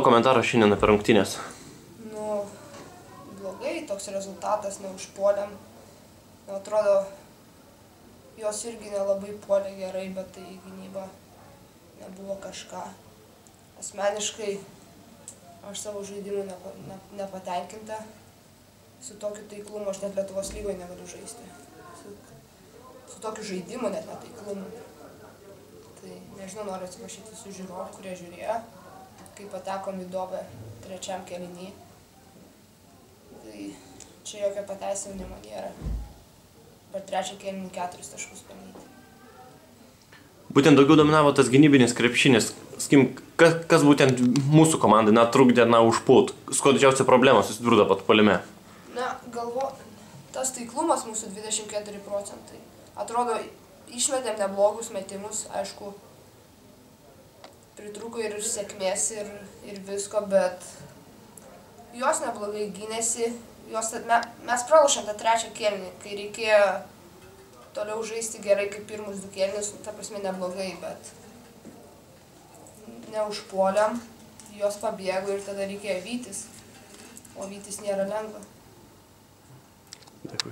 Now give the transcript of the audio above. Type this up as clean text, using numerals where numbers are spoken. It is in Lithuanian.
Komentaras šiandien apie rungtynės. Nu, blogai, toks rezultatas, neužpuolėm. Atrodo, jos irgi nelabai puolė gerai, bet tai gynyba nebuvo kažką. Asmeniškai aš savo žaidimu nepatenkinta. Su tokiu taiklumu aš net Lietuvos lygoje negaliu žaisti. Su tokiu žaidimu net netaiklumu. Tai nežinau, noriu atsiprašyti visų žiūrovų, kurie žiūrėjo, kai patekom į duobę trečiam kėliny. Tai čia jokio pateisinimo nėra. Per trečią kėlinį 4 taškus pelnyti. Būtent daugiau dominavo tas gynybinis krepšinis. Kas būtent mūsų komandai trukdė užpult? Su ko didžiausia problema susidurdavo puolime? Tas taiklumas mūsų 24%. Atrodo, išmetėm neblogus metimus, aišku, pritrūko ir sėkmės ir visko, bet jos neblogai gynėsi. Mes pralošėm tą trečią kėlinį, kai reikėjo toliau žaisti gerai kaip pirmus 2 kėlinius, ta prasme neblogai, bet neužpuolėm, jos pabėgo ir tada reikėjo vytis, o vytis nėra lengva. Dėkui.